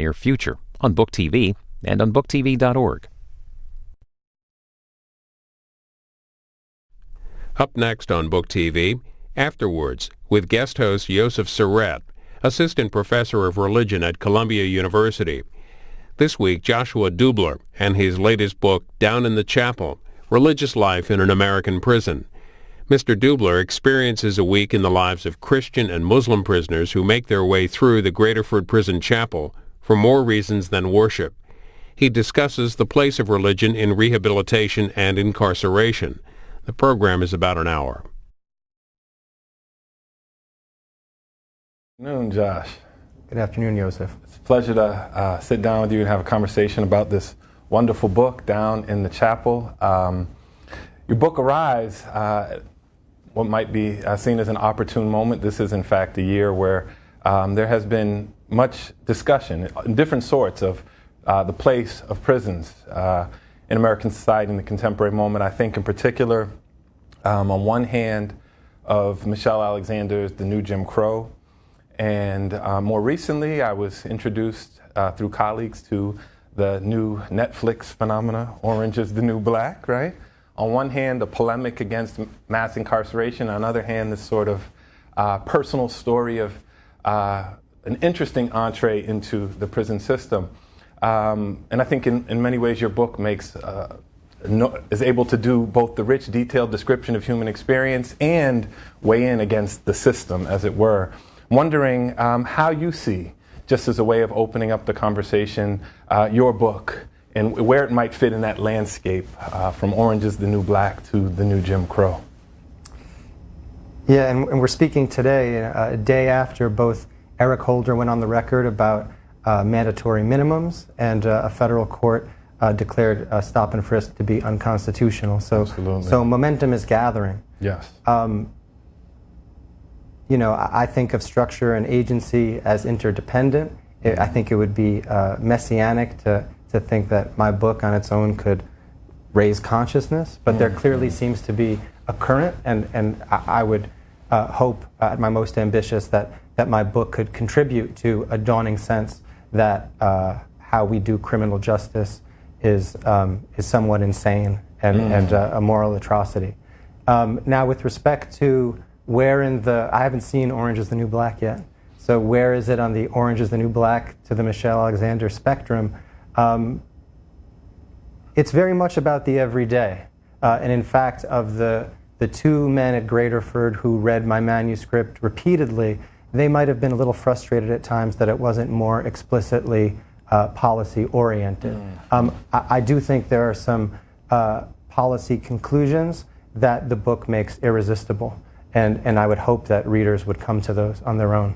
near future on Book TV and on booktv.org. Up next on Book TV, Afterwards, with guest host Josef Sorett, assistant professor of religion at Columbia University. This week, Joshua Dubler and his latest book, Down in the Chapel, Religious Life in an American Prison. Mr. Dubler experiences a week in the lives of Christian and Muslim prisoners who make their way through the Graterford prison chapel for more reasons than worship. He discusses the place of religion in rehabilitation and incarceration. The program is about an hour. Good afternoon, Josh. Good afternoon, Josef. It's a pleasure to sit down with you and have a conversation about this wonderful book, Down in the Chapel. Your book arrives what might be seen as an opportune moment. This is, in fact, a year where there has been much discussion in different sorts of the place of prisons in American society in the contemporary moment. I think in particular, on one hand, of Michelle Alexander's The New Jim Crow. And more recently, I was introduced through colleagues to the new Netflix phenomena, Orange is the New Black, right? On one hand, a polemic against mass incarceration. On the other hand, this sort of personal story of an interesting entree into the prison system. And I think in many ways your book is able to do both the rich, detailed description of human experience and weigh in against the system, as it were. Wondering how you see, just as a way of opening up the conversation, your book and where it might fit in that landscape from Orange is the New Black to the New Jim Crow. Yeah, and we're speaking today, a day after both Eric Holder went on the record about mandatory minimums and a federal court declared stop and frisk to be unconstitutional. So momentum is gathering. Yes. You know, I think of structure and agency as interdependent. I think it would be messianic to think that my book on its own could raise consciousness, but there clearly seems to be a current, and I would hope at my most ambitious that my book could contribute to a dawning sense that how we do criminal justice is somewhat insane and a moral atrocity. Now, with respect to where I haven't seen Orange is the New Black yet, so where is it on the Orange is the New Black to the Michelle Alexander spectrum? It's very much about the everyday. And in fact, of the two men at Graterford who read my manuscript repeatedly, they might have been a little frustrated at times that it wasn't more explicitly policy-oriented. I do think there are some policy conclusions that the book makes irresistible. And I would hope that readers would come to those on their own.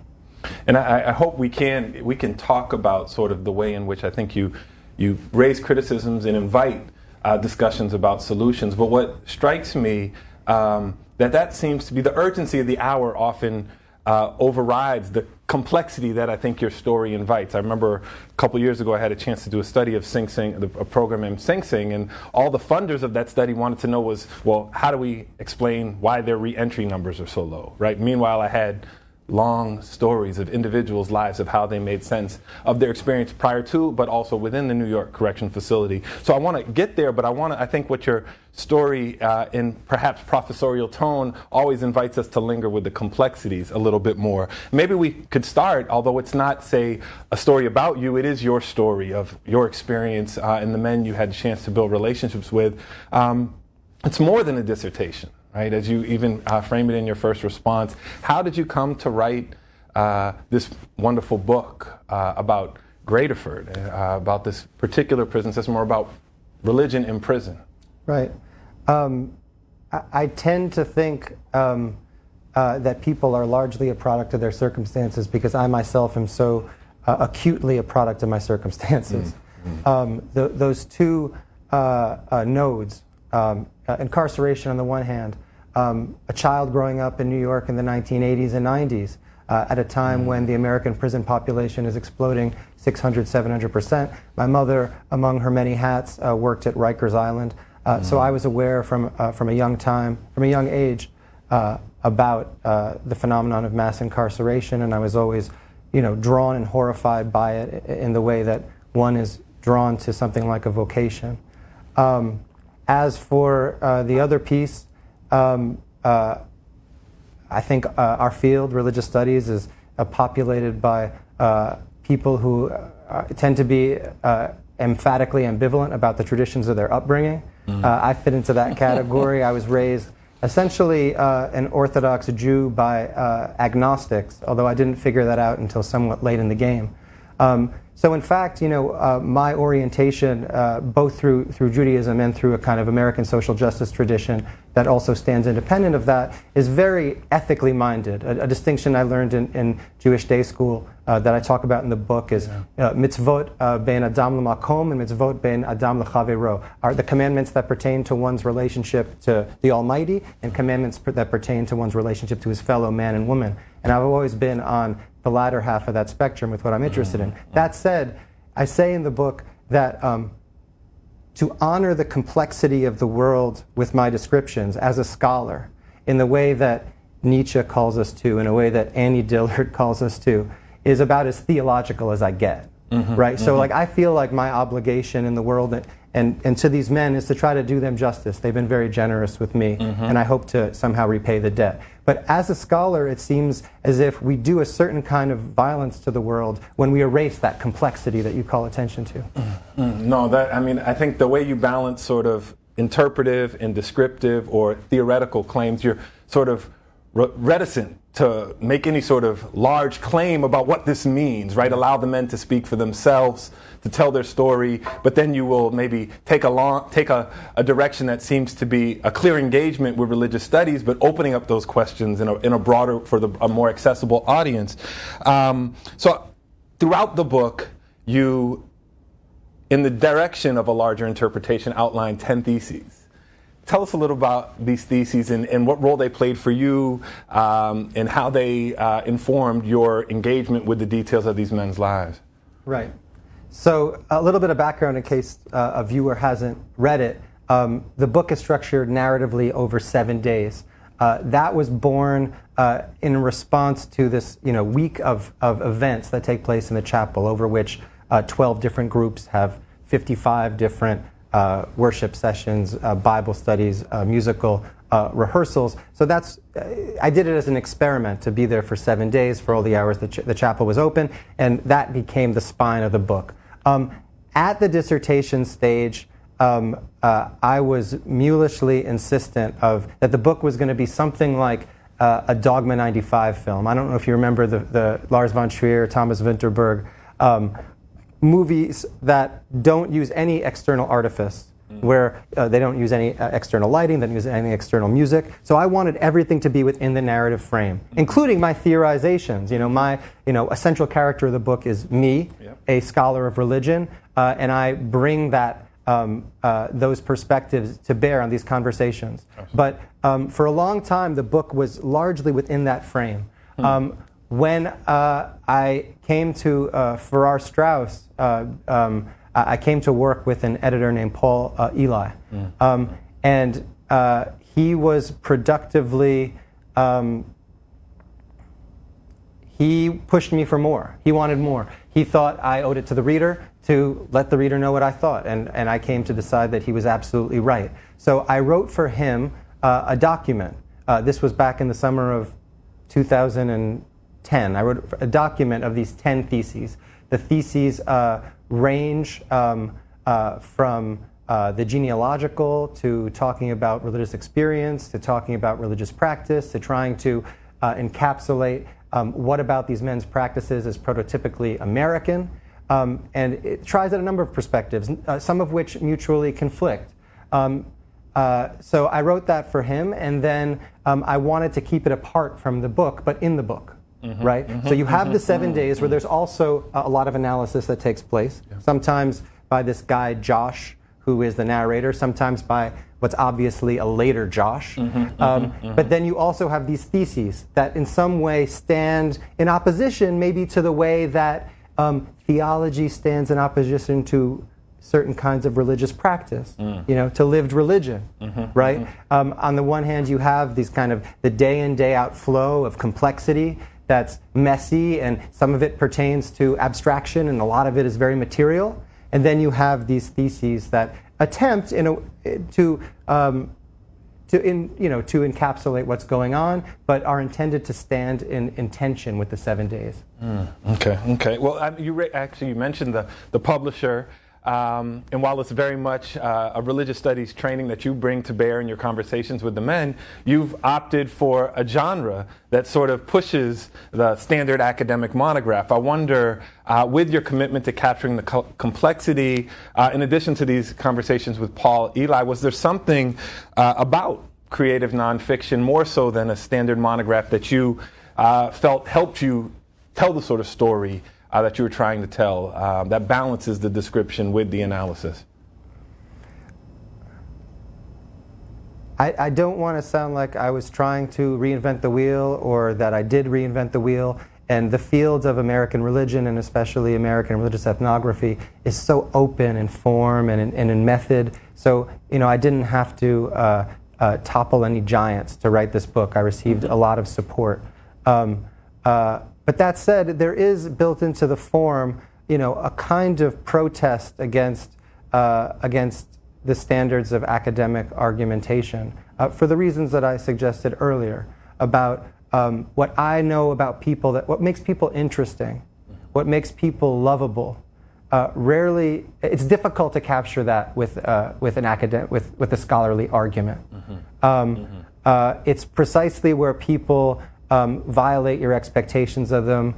And I hope we can talk about sort of the way in which I think you raise criticisms and invite discussions about solutions. But what strikes me, that seems to be the urgency of the hour often overrides the complexity that I think your story invites. I remember a couple years ago I had a chance to do a study of Sing Sing, a program in Sing Sing, and all the funders of that study wanted to know was, well, how do we explain why their re-entry numbers are so low, right? Meanwhile, I had long stories of individuals' lives of how they made sense of their experience prior to, but also within the New York Correction Facility. So I want to get there, but I think what your story in perhaps professorial tone always invites us to linger with the complexities a little bit more. Maybe we could start, although it's not, say, a story about you, it is your story of your experience and the men you had a chance to build relationships with. It's more than a dissertation. Right, as you even frame it in your first response, how did you come to write this wonderful book about Graterford, about this particular prison system, or about religion in prison? Right. I tend to think that people are largely a product of their circumstances because I myself am so acutely a product of my circumstances. Those two nodes, incarceration on the one hand, a child growing up in New York in the 1980s and 90s at a time when the American prison population is exploding 600, 700%. My mother, among her many hats, worked at Rikers Island. So I was aware from a young age, about the phenomenon of mass incarceration, and I was always drawn and horrified by it in the way that one is drawn to something like a vocation. As for the other piece, I think our field, religious studies, is populated by people who tend to be emphatically ambivalent about the traditions of their upbringing. I fit into that category. I was raised essentially an Orthodox Jew by agnostics, although I didn't figure that out until somewhat late in the game. So in fact, my orientation, both through Judaism and through a kind of American social justice tradition that also stands independent of that, is very ethically minded. A distinction I learned in Jewish day school that I talk about in the book is mitzvot ben adam l'makom and mitzvot ben adam l'chavero, are the commandments that pertain to one's relationship to the Almighty and commandments that pertain to one's relationship to his fellow man and woman. And I've always been on the latter half of that spectrum with what I'm interested in. That said, I say in the book that to honor the complexity of the world with my descriptions as a scholar, in the way that Nietzsche calls us to, in a way that Annie Dillard calls us to, is about as theological as I get. Right? So I feel like my obligation in the world and to these men is to try to do them justice. They've been very generous with me, and I hope to somehow repay the debt. But as a scholar, it seems as if we do a certain kind of violence to the world when we erase that complexity that you call attention to. No, I think the way you balance sort of interpretive and descriptive or theoretical claims, you're sort of reticent to make any sort of large claim about what this means, right? Allow the men to speak for themselves, to tell their story, but then you will maybe take a direction that seems to be a clear engagement with religious studies, but opening up those questions in a broader, for a more accessible audience. So throughout the book, you, in the direction of a larger interpretation, outline 10 theses. Tell us a little about these theses and what role they played for you and how they informed your engagement with the details of these men's lives. Right. So a little bit of background in case a viewer hasn't read it. The book is structured narratively over 7 days. That was born in response to this week of events that take place in the chapel, over which 12 different groups have 55 different worship sessions, Bible studies, musical rehearsals. So I did it as an experiment to be there for 7 days for all the hours that the chapel was open, and that became the spine of the book. At the dissertation stage, I was mulishly insistent that the book was going to be something like a Dogma 95 film. I don't know if you remember the Lars von Trier, Thomas Vinterberg movies that don't use any external artifice, where they don't use any external lighting, they don't use any external music. So I wanted everything to be within the narrative frame, including my theorizations. A central character of the book is me, a scholar of religion, and I bring those perspectives to bear on these conversations. But for a long time, the book was largely within that frame. When I came to Farrar Straus, I came to work with an editor named Paul Eli. And he was productively, he pushed me for more. He wanted more. He thought I owed it to the reader to let the reader know what I thought. And I came to decide that he was absolutely right. So I wrote for him a document. This was back in the summer of 2010. I wrote a document of these 10 theses. The theses range from the genealogical to talking about religious experience, to talking about religious practice, to trying to encapsulate what about these men's practices is prototypically American. And it tries at a number of perspectives, some of which mutually conflict. So I wrote that for him, and then I wanted to keep it apart from the book, but in the book. Right? So you have the 7 days where there's also a lot of analysis that takes place, sometimes by this guy Josh, who is the narrator, sometimes by what's obviously a later Josh. But then you also have these theses that in some way stand in opposition maybe to the way that theology stands in opposition to certain kinds of religious practice, to lived religion, right? On the one hand, you have these kind of the day in, day out flow of complexity that's messy, and some of it pertains to abstraction, and a lot of it is very material. And then you have these theses that attempt to encapsulate what's going on, but are intended to stand in tension with the 7 days. Okay. Well, you mentioned the publisher, and while it's very much a religious studies training that you bring to bear in your conversations with the men, you've opted for a genre that sort of pushes the standard academic monograph. I wonder, with your commitment to capturing the complexity, in addition to these conversations with Paul Eli, was there something about creative nonfiction, more so than a standard monograph, that you felt helped you tell the sort of story that you were trying to tell, that balances the description with the analysis? I don't want to sound like I was trying to reinvent the wheel, or that I did reinvent the wheel. And the field of American religion, and especially American religious ethnography, is so open in form and in method. So, I didn't have to topple any giants to write this book. I received a lot of support. But that said, there is built into the form, a kind of protest against the standards of academic argumentation, for the reasons that I suggested earlier about what I know about people, what makes people interesting, what makes people lovable. Rarely, it's difficult to capture that with a scholarly argument. It's precisely where people violate your expectations of them,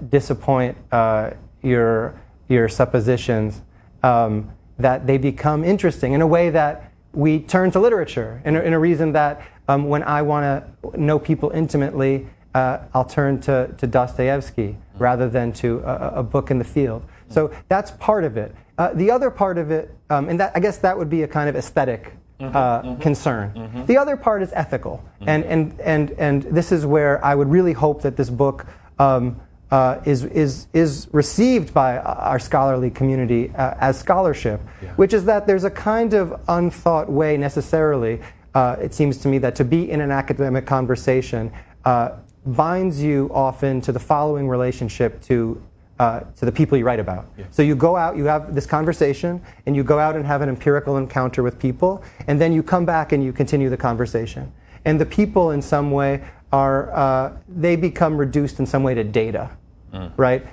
disappoint your suppositions, that they become interesting in a way that we turn to literature, in a reason that when I want to know people intimately, I'll turn to Dostoevsky rather than to a book in the field. So that's part of it. The other part of it, and I guess that would be a kind of aesthetic concern. The other part is ethical, and this is where I would really hope that this book is received by our scholarly community as scholarship, which is that there's a kind of unthought way necessarily, it seems to me, that to be in an academic conversation binds you often to the following relationship to the people you write about. So you go out, you have this conversation, and you go out and have an empirical encounter with people, and then you come back and you continue the conversation. And the people in some way they become reduced in some way to data, right?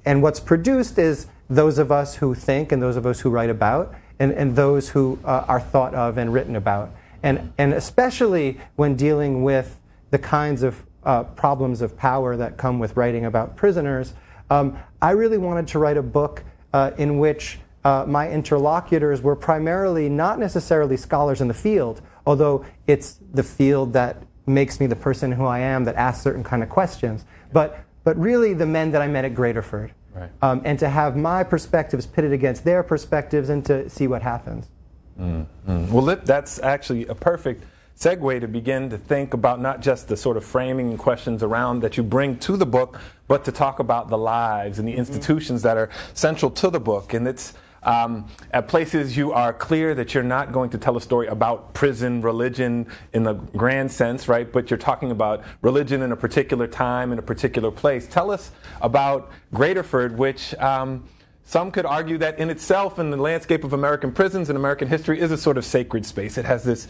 And what's produced is those of us who think and those of us who write about, and those who are thought of and written about. And especially when dealing with the kinds of problems of power that come with writing about prisoners, I really wanted to write a book in which my interlocutors were primarily not necessarily scholars in the field, although it's the field that makes me the person who I am, that asks certain kind of questions, but really the men that I met at Graterford. Right. And to have my perspectives pitted against their perspectives and to see what happens. Well, that's actually a perfect segue to begin to think about not just the sort of framing and questions around that you bring to the book, but to talk about the lives and the institutions that are central to the book. And it's at places you are clear that you're not going to tell a story about prison religion in the grand sense, right? But you're talking about religion in a particular time, in a particular place. Tell us about Graterford, which some could argue that in itself, in the landscape of American prisons and American history, is a sort of sacred space. It has this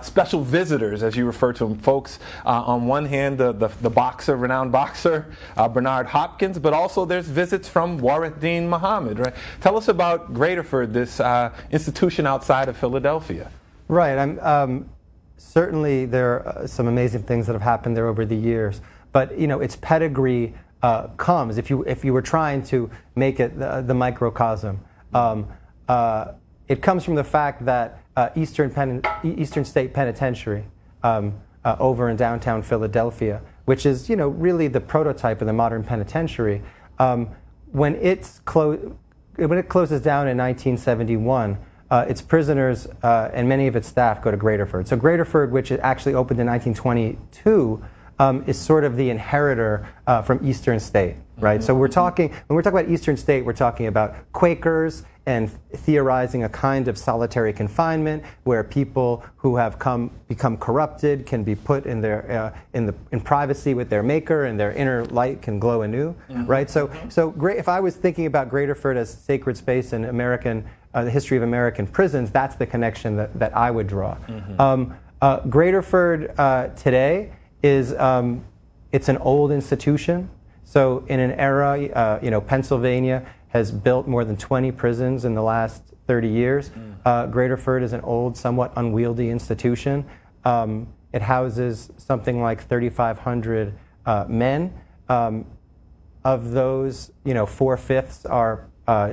special visitors, as you refer to them, folks. On one hand, the boxer, renowned boxer, Bernard Hopkins, but also there's visits from Warathdin Muhammad. Right? Tell us about Graterford, this institution outside of Philadelphia. Right. Certainly there are some amazing things that have happened there over the years, but its pedigree comes, if you were trying to make it the microcosm, it comes from the fact that Eastern State Penitentiary over in downtown Philadelphia, which is really the prototype of the modern penitentiary, when it closes down in 1971, its prisoners and many of its staff go to Graterford. So Graterford, which actually opened in 1922, is sort of the inheritor from Eastern State, right? So when we're talking about Eastern State, we're talking about Quakers and theorizing a kind of solitary confinement where people who have become corrupted can be put in in privacy with their maker, and their inner light can glow anew, right? So if I was thinking about Graterford as sacred space in the history of American prisons, that's the connection that I would draw. Graterford today is it's an old institution. So in an era, Pennsylvania has built more than 20 prisons in the last 30 years. Graterford is an old, somewhat unwieldy institution. It houses something like 3,500 men. Of those, 4/5 are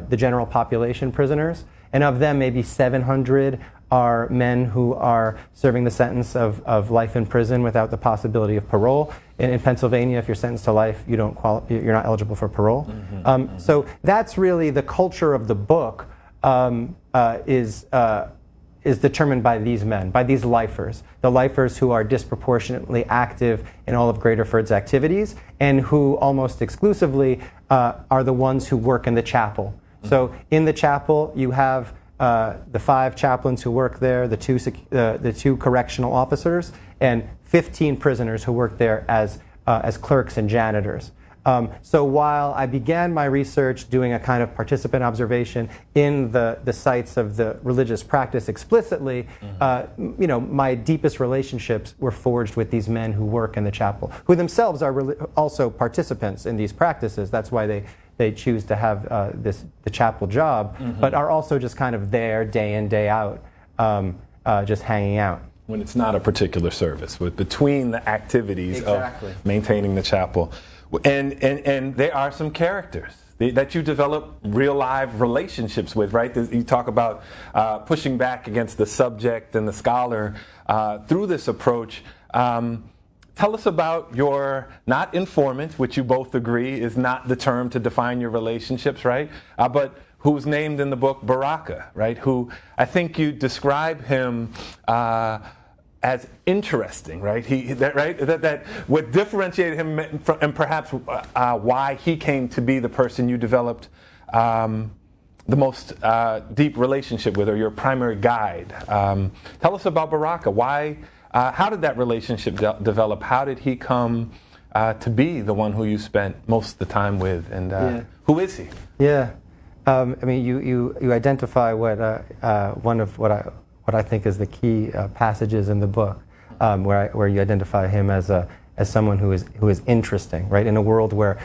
the general population prisoners, and of them, maybe 700 are men who are serving the sentence of life in prison without the possibility of parole. In Pennsylvania, if you're sentenced to life, you're not eligible for parole. So that's really the culture of the book is determined by these men, by these lifers, the lifers who are disproportionately active in all of Graterford's activities and who almost exclusively are the ones who work in the chapel. So in the chapel, you have the 5 chaplains who work there, the two correctional officers, and 15 prisoners who work there as clerks and janitors. So while I began my research doing a kind of participant observation in the sites of the religious practice explicitly, my deepest relationships were forged with these men who work in the chapel, who themselves are also participants in these practices. That's why they choose to have the chapel job, but are also just kind of there day in, day out, just hanging out. When it's not a particular service, but between the activities of maintaining the chapel. And there are some characters that you develop real live relationships with, right? You talk about pushing back against the subject and the scholar through this approach. Tell us about your, not informant, which you both agree is not the term to define your relationships, right? But who's named in the book Baraka, right? Who I think you describe him as interesting, right? That what differentiated him from, and perhaps why he came to be the person you developed the most deep relationship with, or your primary guide. Tell us about Baraka. Why? How did that relationship develop? How did he come to be the one who you spent most of the time with? And who is he? Yeah, I mean, you identify one of what I think is the key passages in the book, where you identify him as someone who is interesting, right? In a world where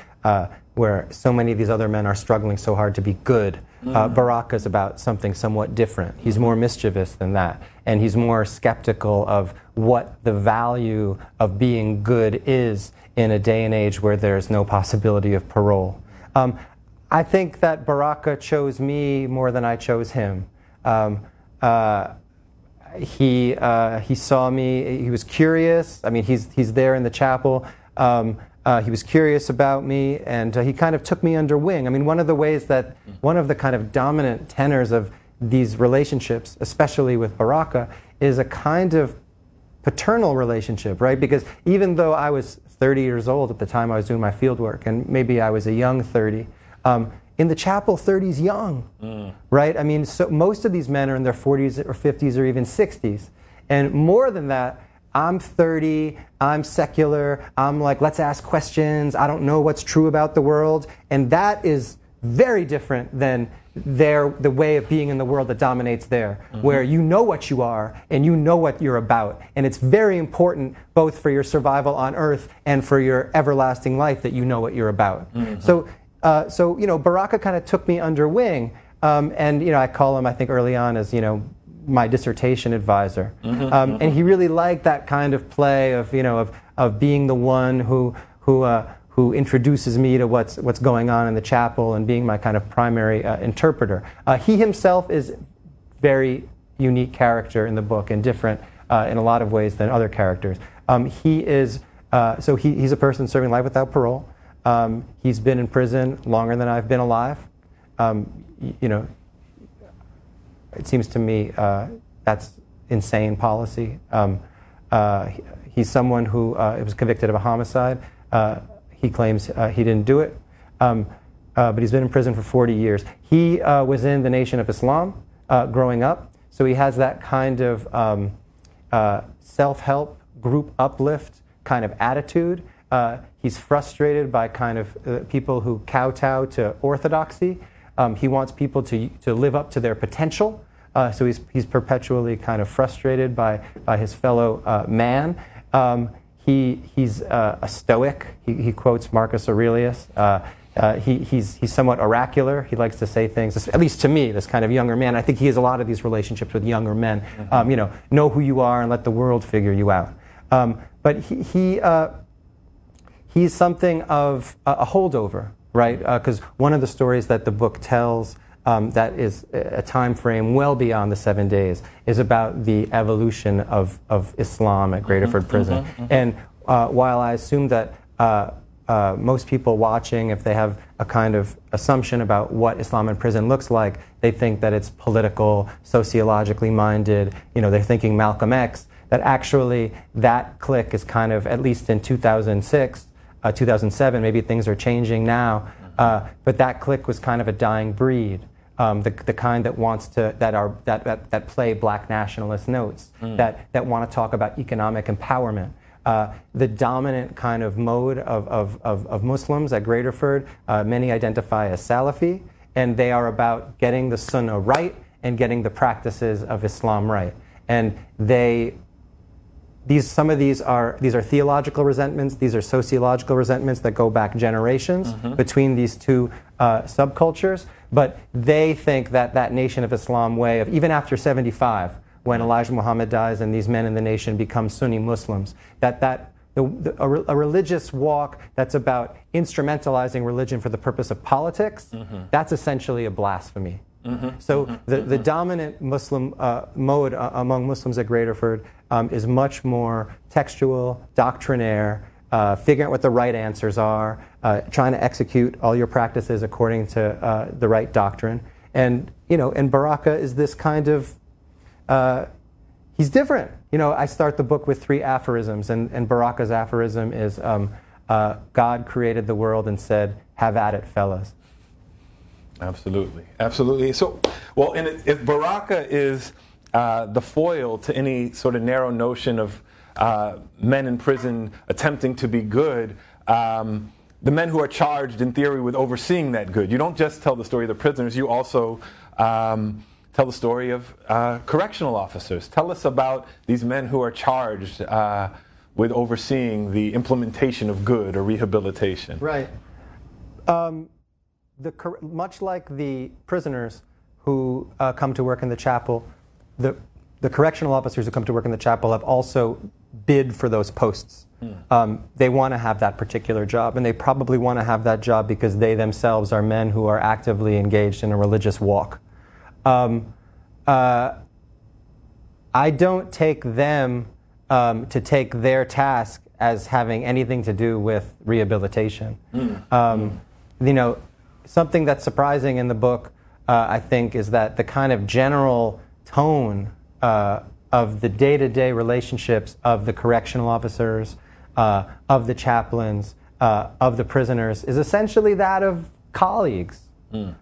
so many of these other men are struggling so hard to be good, Baraka's about something somewhat different. He's more mischievous than that, and he's more skeptical of what the value of being good is in a day and age where there's no possibility of parole. I think that Baraka chose me more than I chose him. He saw me. He was curious. I mean, he's there in the chapel. He was curious about me, and he kind of took me under wing. I mean, one of the kind of dominant tenors of these relationships, especially with Baraka, is a kind of paternal relationship, right? Because even though I was 30 years old at the time I was doing my field work, and maybe I was a young 30, in the chapel, 30's young, right? I mean, so most of these men are in their 40s or 50s or even 60s. And more than that, I'm 30, I'm secular, I'm like, let's ask questions, I don't know what's true about the world. And that is very different than the way of being in the world that dominates there, where you know what you are and you know what you're about. And it's very important both for your survival on earth and for your everlasting life that you know what you're about. So Baraka kind of took me under wing, and I call him, I think early on, as my dissertation advisor, and he really liked that kind of play of being the one who introduces me to what's going on in the chapel and being my kind of primary interpreter. He himself is very unique character in the book and different in a lot of ways than other characters. He's a person serving life without parole. He's been in prison longer than I've been alive. It seems to me that's insane policy. He's someone who was convicted of a homicide. He claims he didn't do it, but he's been in prison for 40 years. He was in the Nation of Islam growing up, so he has that kind of self-help, group uplift kind of attitude. He's frustrated by kind of people who kowtow to orthodoxy. He wants people to live up to their potential. So he's perpetually kind of frustrated by his fellow man. He's a stoic. He quotes Marcus Aurelius. He's somewhat oracular. He likes to say things, at least to me, this kind of younger man. I think he has a lot of these relationships with younger men. Know who you are and let the world figure you out. But he's something of a holdover, right? Because one of the stories that the book tells that is a time frame well beyond the 7 days is about the evolution of Islam at Graterford Prison. And while I assume that most people watching, if they have a kind of assumption about what Islam in prison looks like, they think that it's political, sociologically minded, they're thinking Malcolm X, that actually that clique is kind of, at least in 2006, 2007, maybe things are changing now, but that clique was kind of a dying breed. The kind that wants to that play black nationalist notes, that want to talk about economic empowerment. The dominant kind of mode of Muslims at Graterford, many identify as Salafi, and they are about getting the Sunnah right and getting the practices of Islam right. And some of these are theological resentments. These are sociological resentments that go back generations between these two subcultures. But they think that Nation of Islam way of, even after 75, when Elijah Muhammad dies and these men in the nation become Sunni Muslims, a religious walk that's about instrumentalizing religion for the purpose of politics, that's essentially a blasphemy. So the dominant Muslim mode among Muslims at Graterford is much more textual, doctrinaire, figuring out what the right answers are, trying to execute all your practices according to the right doctrine. And Baraka is this kind of, he's different. I start the book with 3 aphorisms, and Baraka's aphorism is, God created the world and said, have at it, fellas. Absolutely, absolutely. So, well, and if Baraka is the foil to any sort of narrow notion of men in prison attempting to be good, the men who are charged, in theory, with overseeing that good. You don't just tell the story of the prisoners, you also tell the story of correctional officers. Tell us about these men who are charged with overseeing the implementation of good or rehabilitation. Right. Much like the prisoners who come to work in the chapel, the correctional officers who come to work in the chapel have also bid for those posts. They want to have that particular job, and they probably want to have that job because they themselves are men who are actively engaged in a religious walk. I don't take them to take their task as having anything to do with rehabilitation. Something that's surprising in the book, I think, is that the kind of general tone of the day-to-day relationships of the correctional officers, of the chaplains, of the prisoners, is essentially that of colleagues.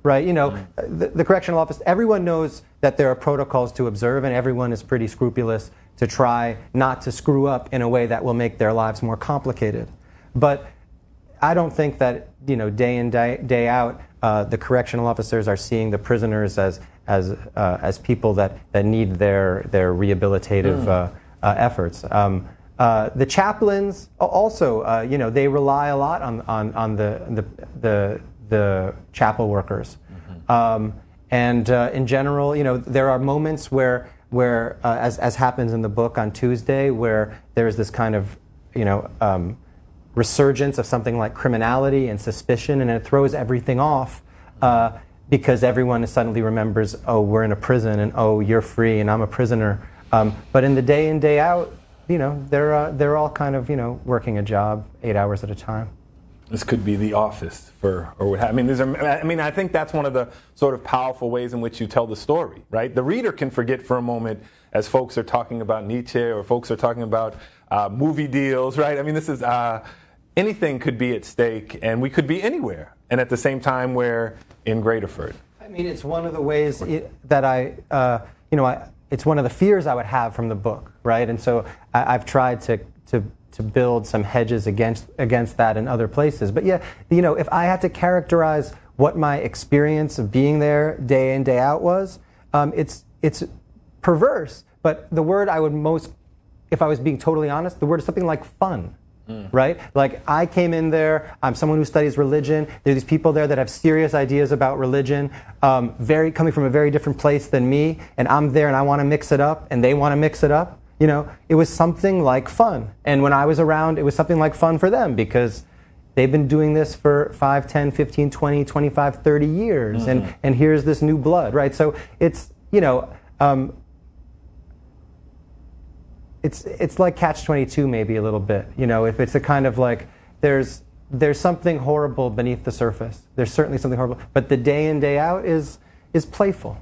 Right? The correctional office, everyone knows that there are protocols to observe, and everyone is pretty scrupulous to try not to screw up in a way that will make their lives more complicated. But I don't think that, day in, day out, the correctional officers are seeing the prisoners as people that need their rehabilitative efforts. The chaplains also, they rely a lot on the chapel workers, and in general, there are moments where as happens in the book on Tuesday, where there's this kind of resurgence of something like criminality and suspicion, and it throws everything off because everyone suddenly remembers, oh, we're in a prison, and oh, you're free, and I'm a prisoner. But in the day in, day out, they're all kind of working a job 8 hours at a time. This could be The Office or what have I mean, I think that's one of the sort of powerful ways in which you tell the story, right? The reader can forget for a moment as folks are talking about Nietzsche or folks are talking about movie deals, right? I mean, this is anything could be at stake, and we could be anywhere, and at the same time we're in Graterford. I mean, it's one of the ways that it's one of the fears I would have from the book, right? And so I've tried to build some hedges against that in other places. But yeah, if I had to characterize what my experience of being there day in, day out was, it's perverse. But the word I would most, if I was being totally honest, the word is something like fun. Right? Like, I came in there, I'm someone who studies religion, there are these people there that have serious ideas about religion, coming from a very different place than me, and I'm there and I want to mix it up, and they want to mix it up. It was something like fun. And when I was around, it was something like fun for them, because they've been doing this for 5, 10, 15, 20, 25, 30 years, and here's this new blood, right? So it's like Catch-22 maybe a little bit, if it's a kind of like, there's something horrible beneath the surface. There's certainly something horrible, but the day in, day out is playful.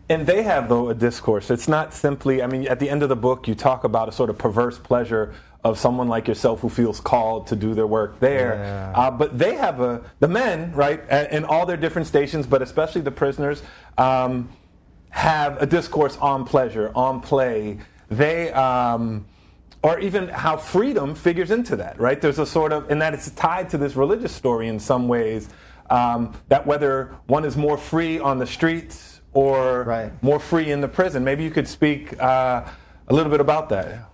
And they have, though, a discourse. It's not simply, at the end of the book, you talk about a sort of perverse pleasure of someone like yourself who feels called to do their work there. Yeah. But they have the men, right, in all their different stations, but especially the prisoners, have a discourse on pleasure, on play. They, or even how freedom figures into that, right? There's a sort of, and that it's tied to this religious story in some ways, that whether one is more free on the streets or more free in the prison. Maybe you could speak a little bit about that.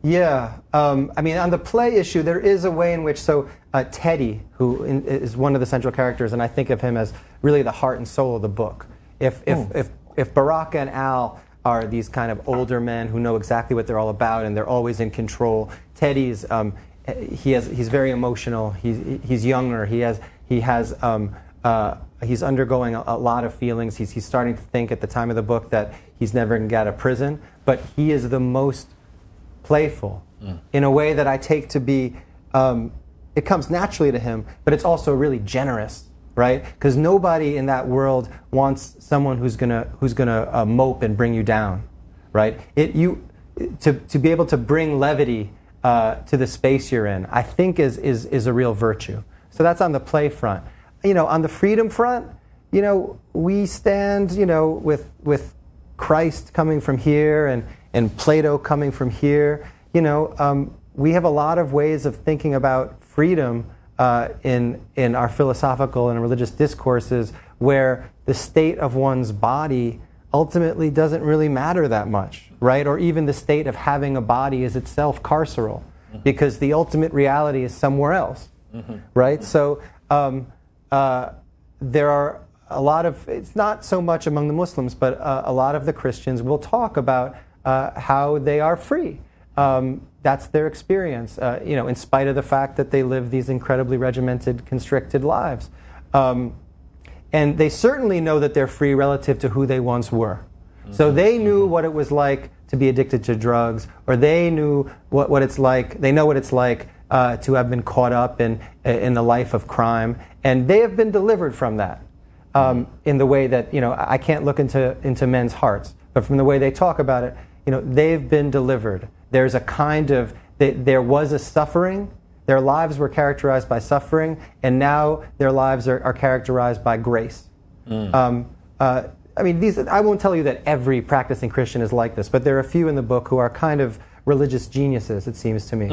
Yeah, on the play issue, there is a way in which, Teddy, who is one of the central characters, and I think of him as really the heart and soul of the book. If Baraka and Al are these kind of older men who know exactly what they're all about and they're always in control, Teddy's he's very emotional. He's younger. He's undergoing a lot of feelings. He's starting to think at the time of the book that he's never going to get out of prison. But he is the most playful in a way that I take to be, it comes naturally to him, but it's also really generous, right? Because nobody in that world wants someone who's gonna mope and bring you down, right? To be able to bring levity to the space you're in, I think is a real virtue. So that's on the play front. On the freedom front, we stand, with Christ coming from here and Plato coming from here. We have a lot of ways of thinking about freedom in our philosophical and religious discourses, where the state of one's body ultimately doesn't really matter that much, right? Or even the state of having a body is itself carceral, because the ultimate reality is somewhere else, right? So there are a lot of, it's not so much among the Muslims, but a lot of the Christians will talk about how they are free. That's their experience, in spite of the fact that they live these incredibly regimented, constricted lives. And they certainly know that they're free relative to who they once were. So they knew what it was like to be addicted to drugs, or they knew what it's like, they know what it's like to have been caught up in the life of crime, and they have been delivered from that in the way that, I can't look into men's hearts, but from the way they talk about it, they've been delivered. There's a kind of, there was a suffering, their lives were characterized by suffering, and now their lives are characterized by grace. I won't tell you that every practicing Christian is like this, but there are a few in the book who are kind of religious geniuses, it seems to me,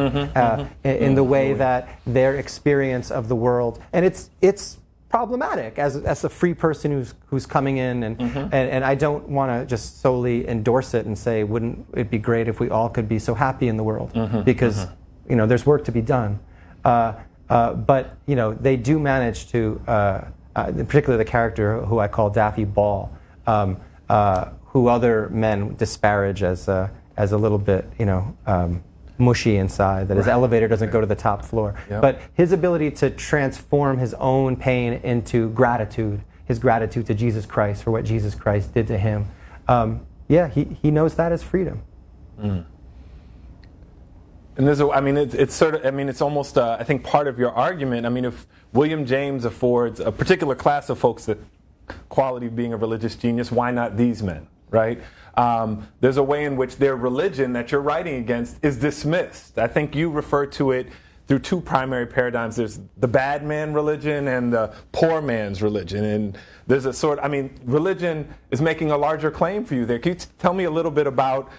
in the way that their experience of the world, and it's problematic as a free person who's coming in, and I don't want to just solely endorse it and say, wouldn't it be great if we all could be so happy in the world, because there's work to be done, but they do manage to, particularly the character who I call Daffy Ball, who other men disparage as a little bit, mushy inside, that his elevator doesn't go to the top floor. Yep. But his ability to transform his own pain into gratitude, his gratitude to Jesus Christ for what Jesus Christ did to him, he knows that as freedom. And there's it's sort of, it's almost, I think, part of your argument. I mean, if William James affords a particular class of folks the quality of being a religious genius, why not these men, right? There's a way in which their religion that you're writing against is dismissed. I think you refer to it through two primary paradigms. There's the bad man religion and the poor man's religion. And there's a sort, religion is making a larger claim for you there. Can you tell me a little bit about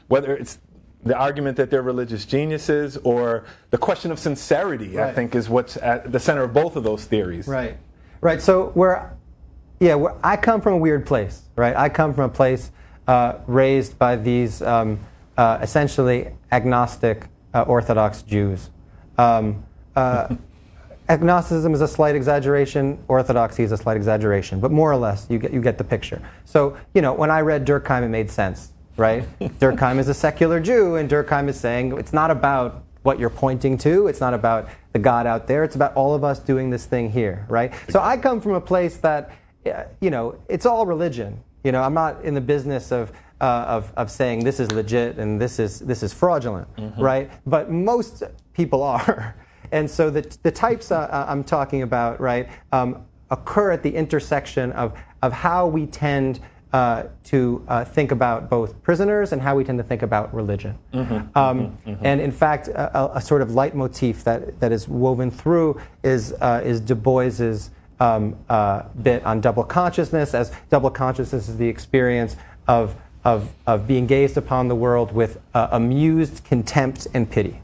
whether it's the argument that they're religious geniuses or the question of sincerity, right. I think, is what's at the center of both of those theories. Right. So I come from a weird place, right? I come from a place raised by these essentially agnostic Orthodox Jews. Agnosticism is a slight exaggeration. Orthodoxy is a slight exaggeration. But more or less, you get the picture. So, when I read Durkheim, it made sense, right? Durkheim is a secular Jew, and Durkheim is saying it's not about what you're pointing to. It's not about the God out there. It's about all of us doing this thing here, right? So I come from a place that, it's all religion. I'm not in the business of saying this is legit and this is fraudulent, right? But most people are. And so the types I'm talking about, right, occur at the intersection of how we tend to think about both prisoners and how we tend to think about religion. And in fact, a sort of leitmotif that is woven through is Du Bois's bit on double consciousness, as double consciousness is the experience of being gazed upon the world with amused contempt and pity.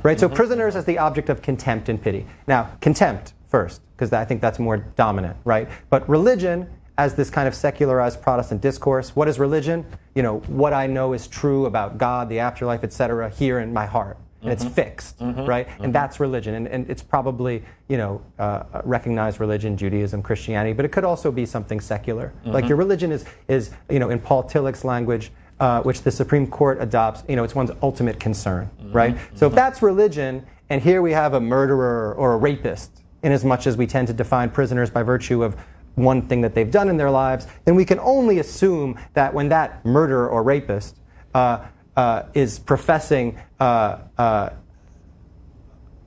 Right? So prisoners as the object of contempt and pity. Now, contempt first, because I think that's more dominant, right? But religion as this kind of secularized Protestant discourse. What is religion? What I know is true about God, the afterlife, etc., here in my heart. And it's fixed, right? And that's religion. And it's probably, recognized religion, Judaism, Christianity, but it could also be something secular. Like your religion is in Paul Tillich's language, which the Supreme Court adopts, it's one's ultimate concern, right? So if that's religion, and here we have a murderer or a rapist, in as much as we tend to define prisoners by virtue of one thing that they've done in their lives, then we can only assume that when that murderer or rapist is professing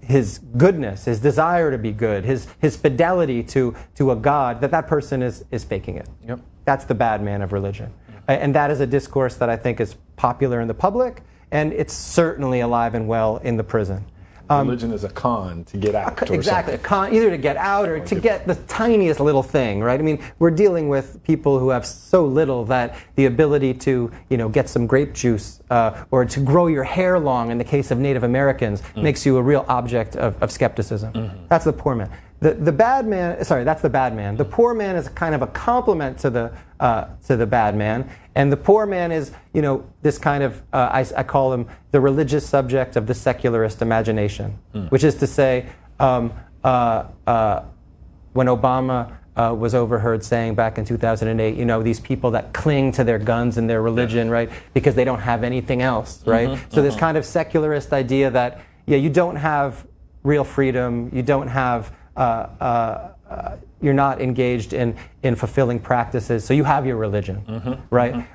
his goodness, his desire to be good, his fidelity to a God, that person is faking it. Yep. That's the bad man of religion. And that is a discourse that I think is popular in the public, and it's certainly alive and well in the prison. Religion is a con to get out. Exactly, a con, either to get out or to get the tiniest little thing, right? We're dealing with people who have so little that the ability to, get some grape juice or to grow your hair long, in the case of Native Americans, makes you a real object of skepticism. That's the poor man. The bad man, that's the bad man. The poor man is kind of a complement to the bad man. And the poor man is, this kind of, I call him the religious subject of the secularist imagination, which is to say, when Obama was overheard saying back in 2008, these people that cling to their guns and their religion, right, because they don't have anything else, right? So this kind of secularist idea that, you don't have real freedom, you don't have, you're not engaged in fulfilling practices, so you have your religion, right?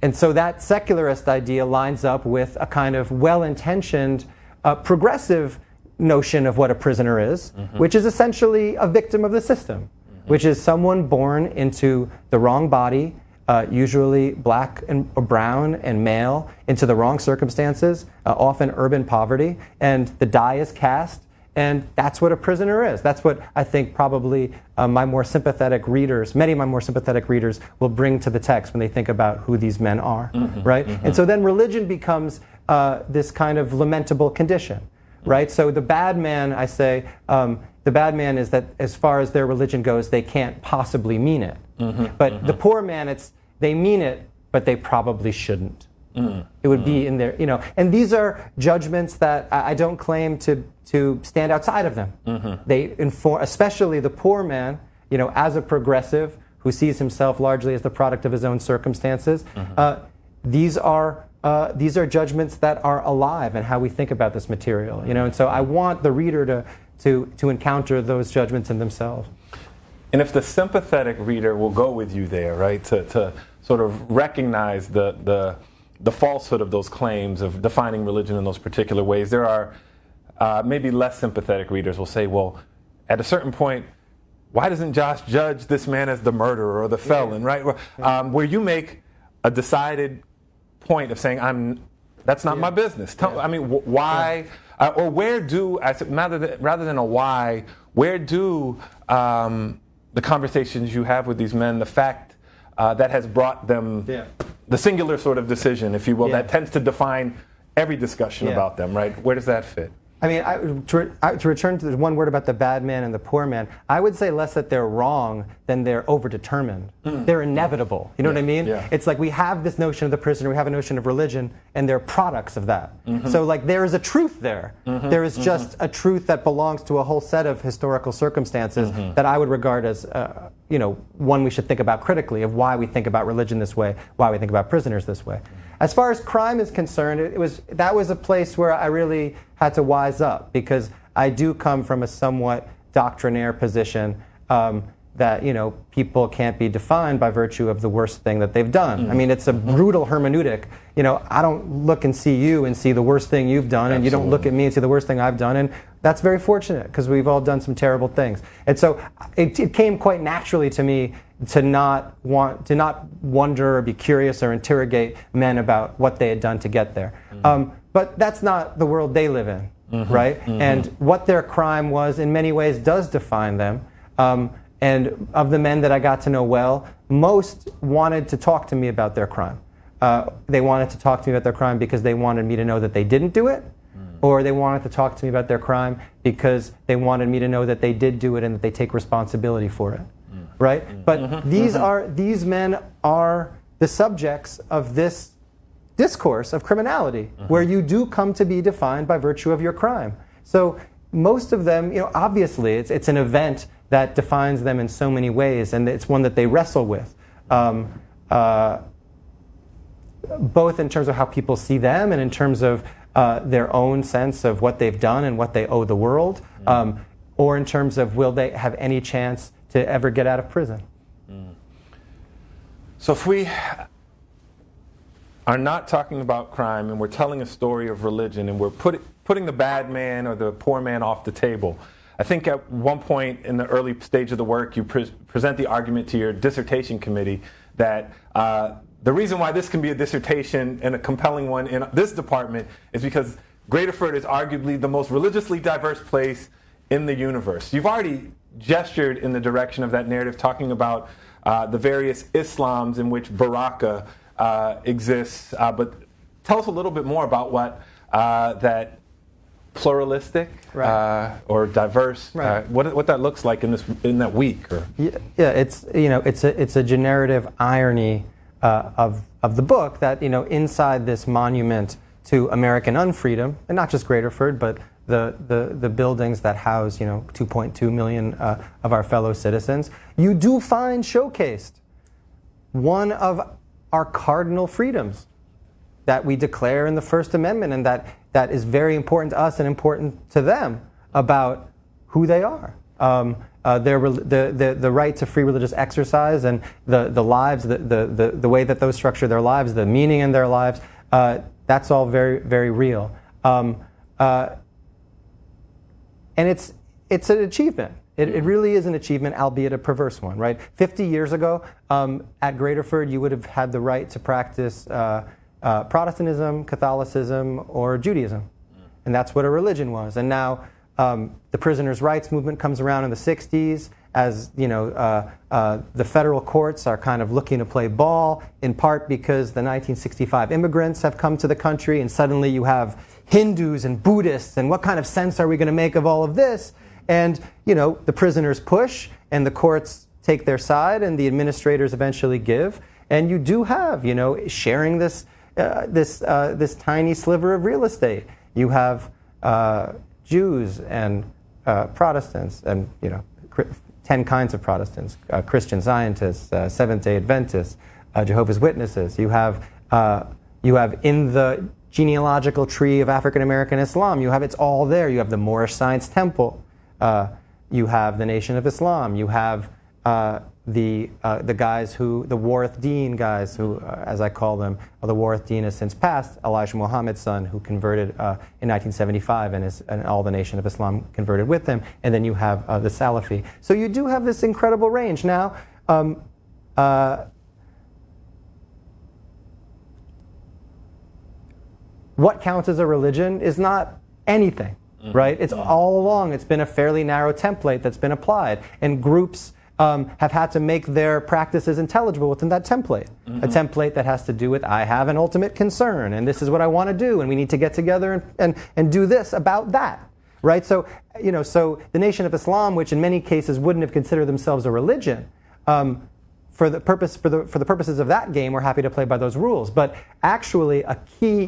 And so that secularist idea lines up with a kind of well-intentioned, progressive notion of what a prisoner is, which is essentially a victim of the system, which is someone born into the wrong body, usually black or brown and male, into the wrong circumstances, often urban poverty, and the die is cast, and that's what a prisoner is. That's what I think probably many of my more sympathetic readers will bring to the text when they think about who these men are, right? And so then religion becomes this kind of lamentable condition, right? So the bad man, I say, the bad man is that as far as their religion goes, they can't possibly mean it. But the poor man, they mean it, but they probably shouldn't. It would be in their, and these are judgments that I don't claim to stand outside of them. They inform, especially the poor man, as a progressive who sees himself largely as the product of his own circumstances. These are judgments that are alive in how we think about this material, and so I want the reader to encounter those judgments in themselves. And if the sympathetic reader will go with you there, right, to sort of recognize the the falsehood of those claims of defining religion in those particular ways. There are maybe less sympathetic readers will say, well, at a certain point, why doesn't Josh judge this man as the murderer or the felon, right? Where you make a decided point of saying, that's not my business. I mean, why, or where do, rather than a why, where do the conversations you have with these men, the fact that has brought them, the singular sort of decision, if you will, that tends to define every discussion about them, right? Where does that fit? I mean, to return to the one word about the bad man and the poor man, I would say less that they're wrong than they're overdetermined. They're inevitable. You know what I mean? Yeah. It's like we have this notion of the prisoner, we have a notion of religion, and they're products of that. So like there is a truth there. There is just a truth that belongs to a whole set of historical circumstances that I would regard as one we should think about critically, of why we think about religion this way, why we think about prisoners this way. As far as crime is concerned, that was a place where I really had to wise up, because I do come from a somewhat doctrinaire position that people can't be defined by virtue of the worst thing that they've done. I mean, it's a brutal hermeneutic. I don't look and see you and see the worst thing you've done, and you don't look at me and see the worst thing I've done, and that's very fortunate because we've all done some terrible things. And so it came quite naturally to me to not wonder or be curious or interrogate men about what they had done to get there. But that's not the world they live in, right? And what their crime was in many ways does define them. And of the men that I got to know well, most wanted to talk to me about their crime. They wanted to talk to me about their crime because they wanted me to know that they didn't do it, or they wanted to talk to me about their crime because they wanted me to know that they did do it and that they take responsibility for it, right? But these men are the subjects of this discourse of criminality, where you do come to be defined by virtue of your crime. So most of them, obviously it's an event that defines them in so many ways, and it's one that they wrestle with, both in terms of how people see them and in terms of their own sense of what they've done and what they owe the world, or in terms of will they have any chance to ever get out of prison. So if we are not talking about crime and we're telling a story of religion and we're putting the bad man or the poor man off the table, I think at one point in the early stage of the work you present the argument to your dissertation committee that the reason why this can be a dissertation and a compelling one in this department is because Graterford is arguably the most religiously diverse place in the universe. You've already gestured in the direction of that narrative, talking about the various Islams in which Baraka exists, but tell us a little bit more about what that pluralistic or diverse, what that looks like in that week. Or it's a generative irony of the book that inside this monument to American unfreedom, and not just Graterford, but the buildings that house 2.2 million of our fellow citizens, you do find showcased one of our cardinal freedoms that we declare in the First Amendment, and that is very important to us and important to them about who they are. The right to free religious exercise and the lives, the way that those structure their lives, the meaning in their lives, that's all very, very real. And it's an achievement. It really is an achievement, albeit a perverse one, right? 50 years ago, at Graterford, you would have had the right to practice Protestantism, Catholicism, or Judaism. And that's what a religion was. And now the prisoners' rights movement comes around in the 60s as, the federal courts are kind of looking to play ball, in part because the 1965 immigrants have come to the country, and suddenly you have Hindus and Buddhists, and what kind of sense are we going to make of all of this? And, the prisoners push, and the courts take their side, and the administrators eventually give. And you do have, sharing this tiny sliver of real estate. You have Jews and Protestants, and 10 kinds of Protestants: Christian Scientists, Seventh-day Adventists, Jehovah's Witnesses. You have in the genealogical tree of African American Islam, it's all there. You have the Moorish Science Temple. You have the Nation of Islam. You have the guys who, the Warith Deen guys who, as I call them, the Warith Deen has since passed, Elijah Muhammad's son, who converted in 1975, and all the Nation of Islam converted with him. And then you have the Salafi. So you do have this incredible range. Now, what counts as a religion is not anything, right? It's all along, it's been a fairly narrow template that's been applied. And groups have had to make their practices intelligible within that template. A template that has to do with, I have an ultimate concern, and this is what I want to do, and we need to get together and do this about that, right? So, so the Nation of Islam, which in many cases wouldn't have considered themselves a religion, for the purposes of that game, we're happy to play by those rules. But actually, a key,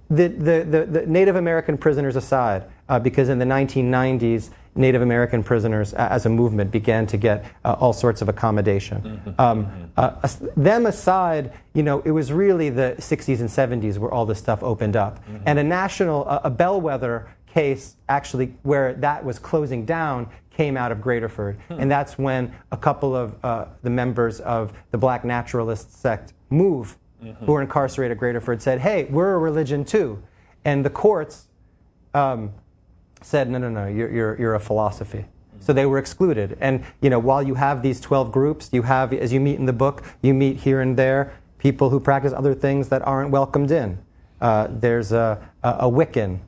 the Native American prisoners aside, because in the 1990s, Native American prisoners as a movement began to get all sorts of accommodation. Them aside, it was really the 60s and 70s where all this stuff opened up. And a bellwether case actually where that was closing down came out of Graterford. And that's when a couple of the members of the Black Naturalist sect MOVE, who were incarcerated at Graterford, said, hey, we're a religion too. And the courts said, no, you're a philosophy. So they were excluded. And while you have these 12 groups, you have, as you meet in the book, you meet here and there people who practice other things that aren't welcomed in. There's a Wiccan